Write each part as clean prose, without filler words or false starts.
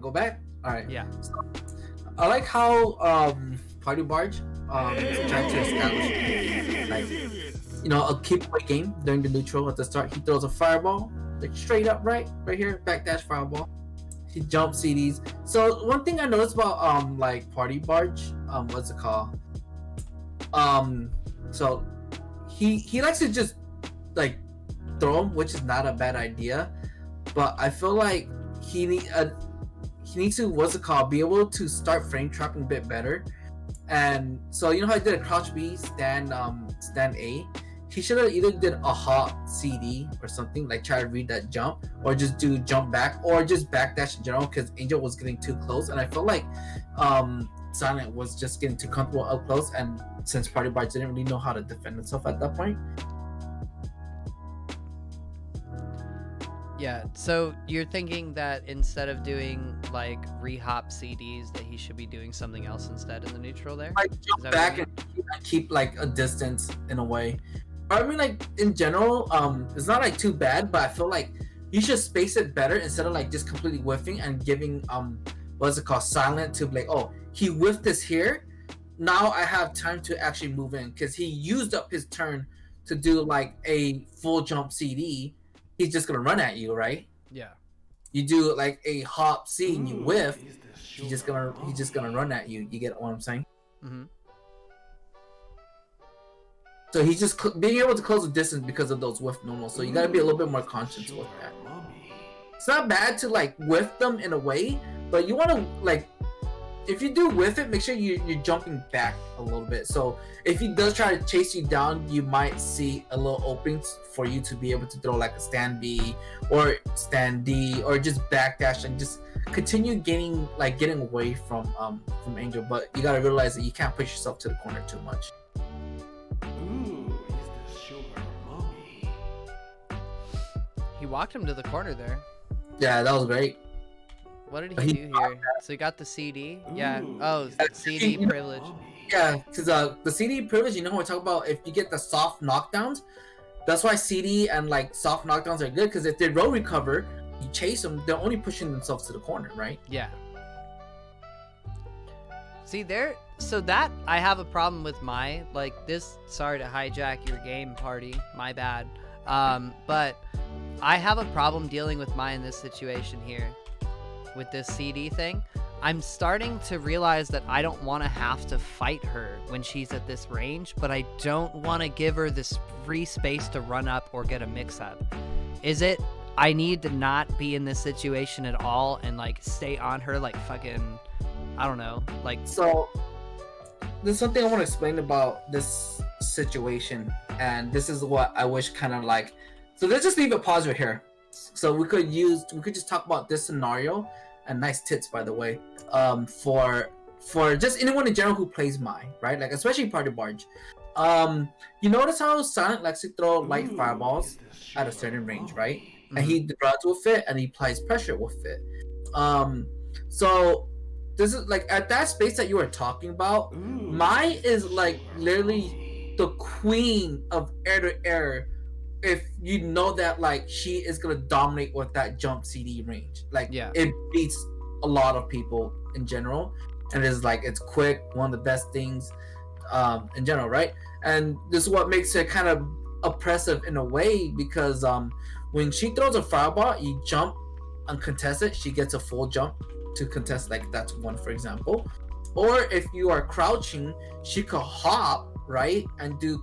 go back? All right. Yeah. So, I like how Party Barge is trying to establish like a keep away game during the neutral at the start. He throws a fireball like straight up right here, backdash fireball. He jumps CDs. So one thing I noticed about like Party Barge, what's it called? So he likes to just like throw him, which is not a bad idea, but I feel like he needs to be able to start frame trapping a bit better. And so how I did a crouch B stand A. He should have either did a hop CD or something, like try to read that jump, or just do jump back, or just backdash in general, because Angel was getting too close, and I felt like Silent was just getting too comfortable up close, and since Party Barge didn't really know how to defend himself at that point. Yeah, so you're thinking that instead of doing like re-hop CDs, that he should be doing something else instead in the neutral there? Like jump back and keep like a distance in a way. I mean, like in general, it's not like too bad, but I feel like you should space it better instead of like just completely whiffing and giving silent to like, oh, he whiffed this here. Now I have time to actually move in, because he used up his turn to do like a full jump CD. He's just gonna run at you, right? Yeah. You do like a hop C and you whiff, he's just gonna run at you. You get what I'm saying? Mm-hmm. So he's just being able to close the distance because of those whiff normals. So you gotta be a little bit more conscious with that. It's not bad to like whiff them in a way, but you want to like, if you do whiff it, make sure you're jumping back a little bit. So if he does try to chase you down, you might see a little openings for you to be able to throw like a stand B or stand D, or just backdash and just continue getting away from Angel. But you gotta realize that you can't push yourself to the corner too much. Ooh, is this sugar mommy? He walked him to the corner there. Yeah, that was great. What did he do here? So he got the CD? Yeah. Oh, CD privilege. Yeah, because the CD privilege, when I talk about if you get the soft knockdowns, that's why CD and like soft knockdowns are good, because if they roll recover, you chase them, they're only pushing themselves to the corner, right? Yeah. See there, so that I have a problem with sorry to hijack your game, Party, my bad. But I have a problem dealing with Mai in this situation here. With this CD thing, I'm starting to realize that I don't want to have to fight her when she's at this range, but I don't want to give her this free space to run up or get a mix-up. Is it I need to not be in this situation at all and like stay on her like fucking, I don't know, like... So there's something I want to explain about this situation, and this is what I wish kind of like... So let's just leave it pause right here. So we could just talk about this scenario, and nice tits by the way, for just anyone in general who plays Mai, right? Like especially Party Barge. You notice how Silent likes to throw light fireballs at a certain range, right? Mm-hmm. And he routes with it and he applies pressure with it. So this is like at that space that you were talking about, Mai is like literally the queen of air to air. If you know that like she is gonna dominate with that jump CD range, like it beats a lot of people in general, and it's quick, one of the best things in general, right? And this is what makes it kind of oppressive in a way, because when she throws a fireball, you jump and contest it, she gets a full jump to contest, like that's one for example. Or if you are crouching, she could hop, right, and do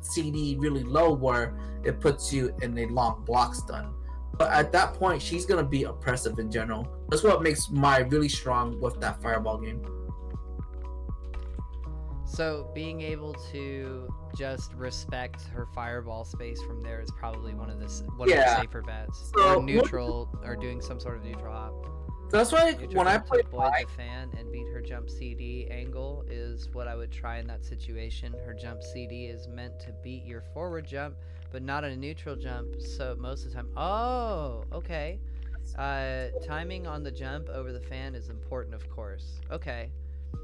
CD really low where it puts you in a long block stun. But at that point, she's gonna be oppressive in general. That's what makes Mai really strong with that fireball game. So being able to just respect her fireball space from there is probably one of the safer bets. So, or neutral, or doing some sort of neutral hop. That's why when I play avoid the fan and beat her jump CD angle is what I would try in that situation. Her jump CD is meant to beat your forward jump, but not a neutral jump. So most of the time, oh, okay. Timing on the jump over the fan is important, of course. Okay.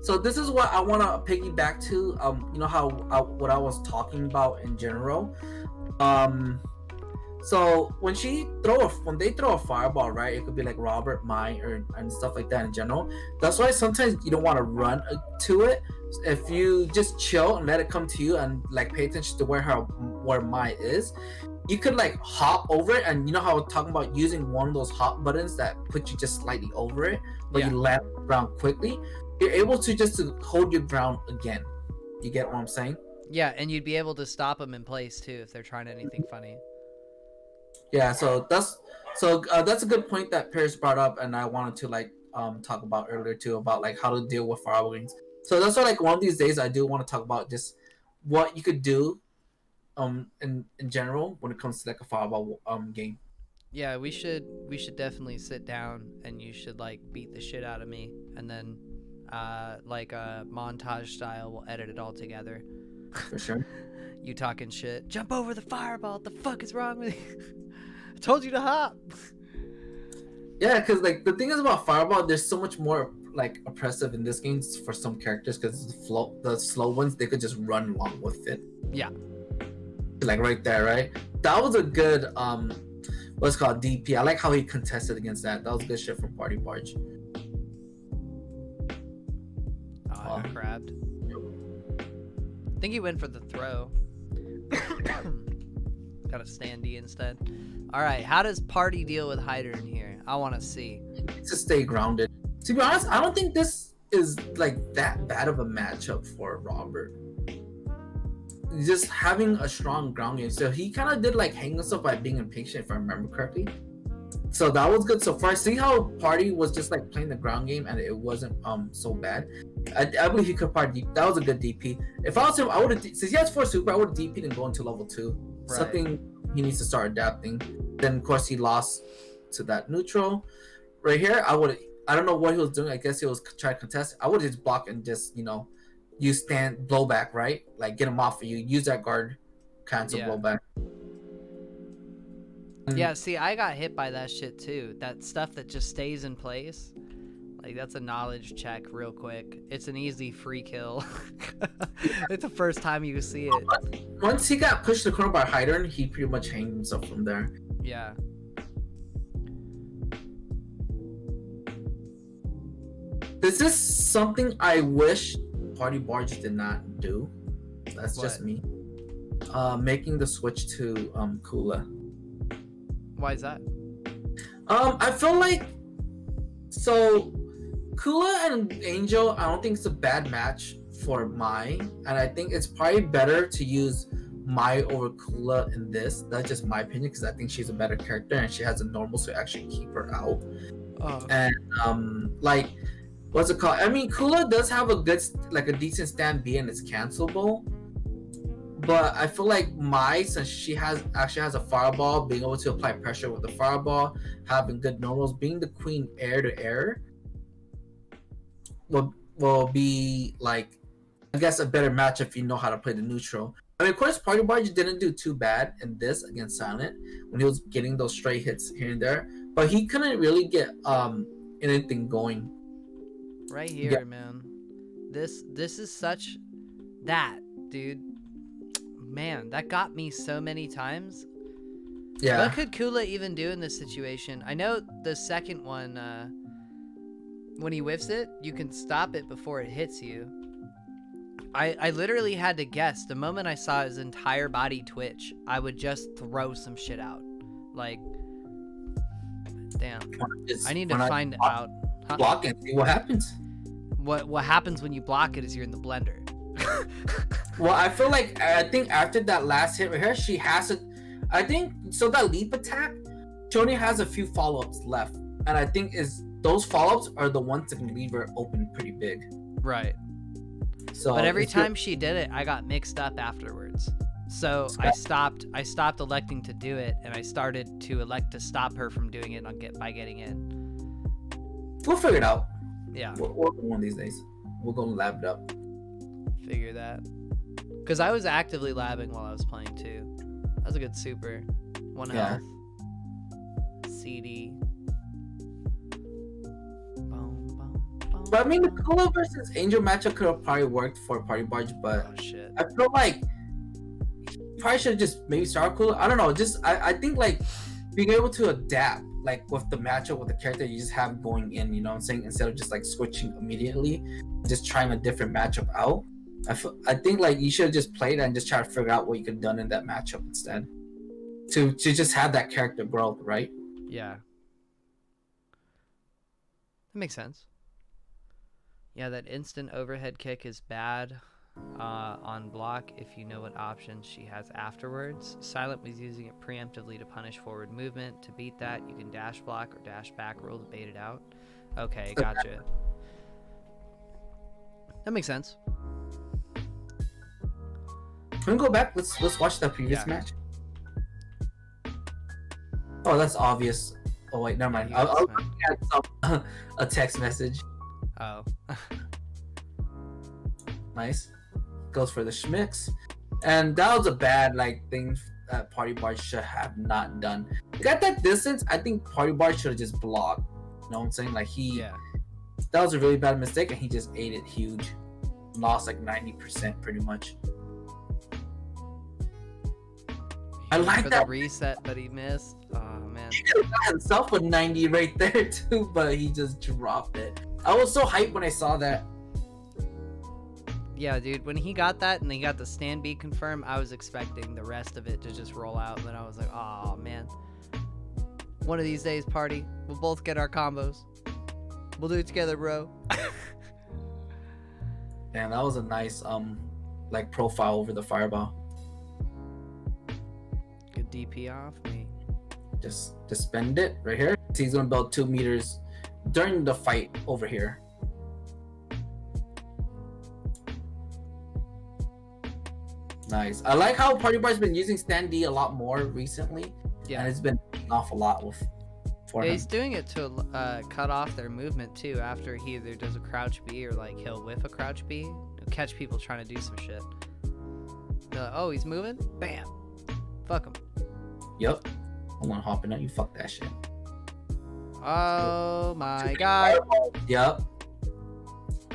So this is what I want to piggyback to. What I was talking about in general. So when they throw a fireball, right? It could be like Robert, Mai, and stuff like that in general. That's why sometimes you don't want to run to it. If you just chill and let it come to you and like pay attention to where Mai is, you could like hop over it. And you know how we're talking about using one of those hop buttons that put you just slightly over it, but you land ground quickly. You're able to just to hold your ground again. You get what I'm saying? Yeah, and you'd be able to stop them in place too if they're trying anything funny. Yeah, so that's a good point that Paris brought up, and I wanted to like talk about earlier too, about like how to deal with fireball games. So that's why like one of these days I do want to talk about just what you could do in general when it comes to like a fireball game. Yeah, we should definitely sit down and you should like beat the shit out of me, and then like a montage style we'll edit it all together. For sure. You talking shit. Jump over the fireball. What the fuck is wrong with you? I told you to hop. Yeah, because like the thing is about fireball, there's so much more like oppressive in this game for some characters, because the slow ones, they could just run along with it. Yeah. Like right there, right? That was a good what's called DP. I like how he contested against that. That was good shit from Party Barge. Oh, I got crabbed. I think he went for the throw. Got a standee instead. Alright, how does Party deal with Hyder in here? I want to see. To stay grounded. To be honest, I don't think this is like that bad of a matchup for Robert. Just having a strong ground game. So he kind of did like hang himself by being impatient, if I remember correctly. So that was good so far. See how Party was just like playing the ground game and it wasn't so bad. I believe he could probably that was a good DP. If I was him, I would have, since he has 4 super, I would have DP'd and go into level 2. Right. Something he needs to start adapting. Then of course he lost to that neutral. Right here, I don't know what he was doing. I guess he was trying to contest. I would just block and just, use stand blowback, right? Like get him off of you. Use that guard cancel blowback. Yeah, see, I got hit by that shit too. That stuff that just stays in place. Like, that's a knowledge check real quick. It's an easy free kill. It's the first time you see it. Once he got pushed to the corner by Hyder, he pretty much hanged himself from there. Yeah. This is something I wish Party Barge did not do. That's just me. Making the switch to Kula. Why is that? I feel like Kula and Angel, I don't think it's a bad match for Mai, and I think it's probably better to use Mai over Kula in this. That's just my opinion, because I think she's a better character and she has a normal, so actually keep her out. And like, what's it called? I mean, Kula does have a decent stand B and it's cancelable. But I feel like Mai, since she actually has a fireball, being able to apply pressure with the fireball, having good normals, being the queen air to air, will be like, I guess, a better match if you know how to play the neutral. I mean, of course, Party Barge didn't do too bad in this against Silent when he was getting those stray hits here and there, but he couldn't really get anything going. Right here, man. This is such that, dude. Man, that got me so many times. Yeah. What could Kula even do in this situation? I know the second one, when he whiffs it, you can stop it before it hits you. I literally had to guess. The moment I saw his entire body twitch, I would just throw some shit out. Like, damn. I need to find out. Block and see what happens. What happens when you block it is you're in the blender. Well, I think after that last hit right here, she has to. I think so. That leap attack, she only has a few follow-ups left, and I think those follow-ups are the ones that can leave her open pretty big. Right. So, but every time she did it, I got mixed up afterwards. So I stopped electing to do it, and I started to elect to stop her from doing it by getting in. We'll figure it out. Yeah. We'll go one of these days. We'll go lab it up. Figure that. Because I was actively labbing while I was playing too. That was a good super. 1 health. CD. But I mean, the Kula versus Angel matchup could have probably worked for Party Barge, but I feel like probably should just maybe start cooler. I don't know. Just I think like being able to adapt like with the matchup with the character you just have going in, you know what I'm saying, instead of just like switching immediately, just trying a different matchup out. I think like you should have just played and just try to figure out what you could have done in that matchup instead. To just have that character growth, right? Yeah. That makes sense. Yeah, that instant overhead kick is bad on block if you know what options she has afterwards. Silent was using it preemptively to punish forward movement. To beat that, you can dash block or dash back roll to bait it out. Okay, gotcha. That makes sense. Can we go back? Let's watch that previous match. Oh, that's obvious. Oh wait, never mind. I'll add some a text message. Oh. Nice. Goes for the schmicks. And that was a bad like thing that Party Bar should have not done. Got that distance, I think Party Bar should have just blocked. You know what I'm saying? Like that was a really bad mistake and he just ate it huge. Lost like 90% pretty much. I like that the reset, but he missed. Oh man. He could have got himself a 90 right there too, but he just dropped it. I was so hyped when I saw that. Yeah, dude, when he got that and he got the stand B confirmed, I was expecting the rest of it to just roll out, and then I was like, oh man. One of these days, Party, we'll both get our combos. We'll do it together, bro. Man, that was a nice like profile over the fireball. Good DP off me. Just spend it right here. So he's gonna build 2 meters during the fight over here. Nice. I like how Party Bar's been using Stand D a lot more recently. Yeah. And it's been paying off a lot for him. He's doing it to cut off their movement too after he either does a crouch B or like he'll whiff a crouch B. He'll catch people trying to do some shit. They're like, oh, he's moving? Bam. Fuck him. Yep. I want to hop in that. You fuck that shit. Oh my god. Yep.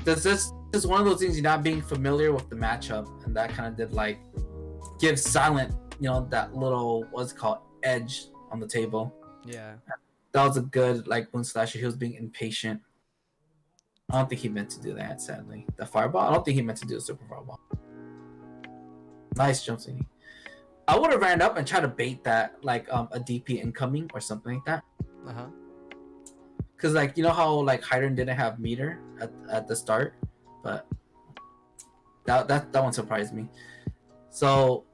This is one of those things, you're not being familiar with the matchup, and that kind of did like give Silent, you know, that little what's it called edge on the table. Yeah. That was a good like Moon Slasher. He was being impatient. I don't think he meant to do that, sadly. The fireball, I don't think he meant to do a super fireball. Nice jump scene. I would have ran up and tried to bait that like a DP incoming or something like that. Uh-huh. Cause like you know how like Hydran didn't have meter at the start, but that one surprised me. So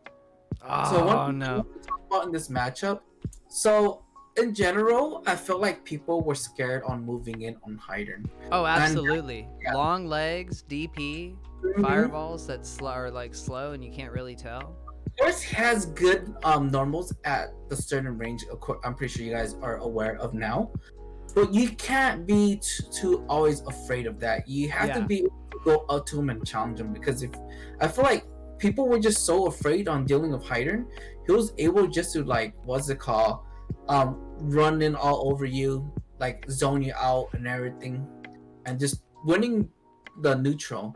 one no. thing to talk about in this matchup. So in general, I felt like people were scared on moving in on Hydran. Oh, absolutely. And, yeah. Long legs, DP, fireballs that are like slow and you can't really tell. Force has good normals at the certain range. I'm pretty sure you guys are aware of now. But you can't be too always afraid of that. You have to be able to go up to him and challenge him, because I feel like people were just so afraid on dealing with Hydran, he was able just to like run in all over you, like zone you out and everything, and just winning the neutral.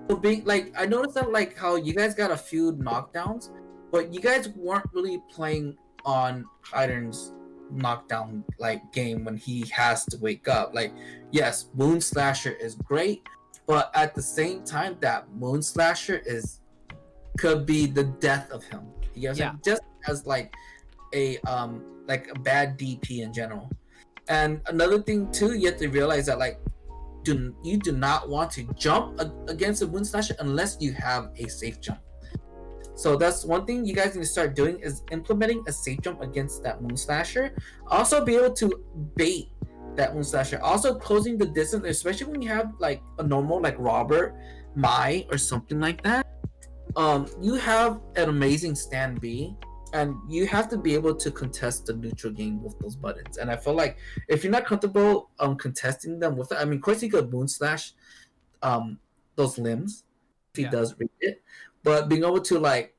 So being like, I noticed that like how you guys got a few knockdowns, but you guys weren't really playing on Hydran's knockdown like game when he has to wake up. Like, yes, Moon Slasher is great, but at the same time, that Moon Slasher could be the death of him. You know what I'm saying? Just as like a bad DP in general. And another thing too, you have to realize that like you do not want to jump against a Moon Slasher unless you have a safe jump. So that's one thing you guys need to start doing, is implementing a safe jump against that Moon Slasher. Also be able to bait that Moon Slasher. Also closing the distance, especially when you have like a normal like Robert, Mai, or something like that. You have an amazing stand B, and you have to be able to contest the neutral game with those buttons. And I feel like if you're not comfortable contesting them with it, I mean, of course you could Moon Slash those limbs if he does read it. But being able to like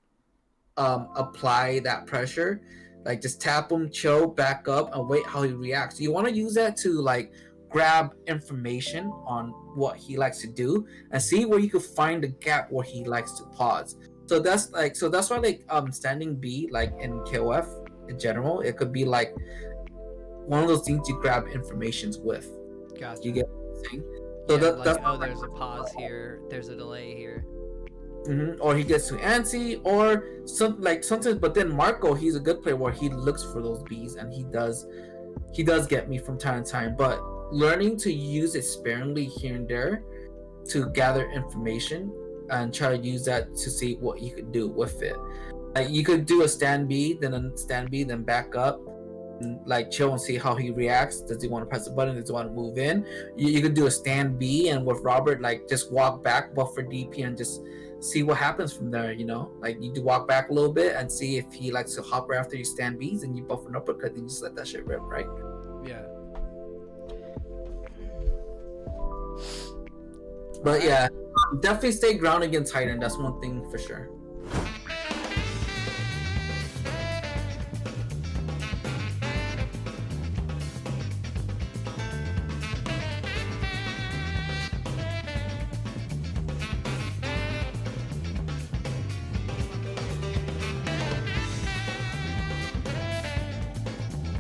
apply that pressure, like just tap him, chill, back up, and wait how he reacts. You want to use that to like grab information on what he likes to do and see where you could find the gap where he likes to pause. So that's why like standing B like in KOF in general, it could be like one of those things you grab informations with. Gotcha. You get what I'm saying? So Yeah, like, that's oh, there's a pause here, there's a delay here. or he gets too antsy, or sometimes. But then Marco, he's a good player where he looks for those Bs, and he does get me from time to time. But learning to use it sparingly here and there to gather information and try to use that to see what you could do with it. Like you could do a stand B, then back up, and like chill and see how he reacts. Does he want to press the button? Does he want to move in? You could do a stand B, and with Robert, like just walk back, buff for DP, and just see what happens from there. Like you do walk back a little bit and see if he likes to hop right after you stand Bs, and you buff an uppercut, and you just let that shit rip, right? Yeah. But yeah, definitely stay grounded against Titan. That's one thing for sure.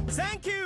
Thank you!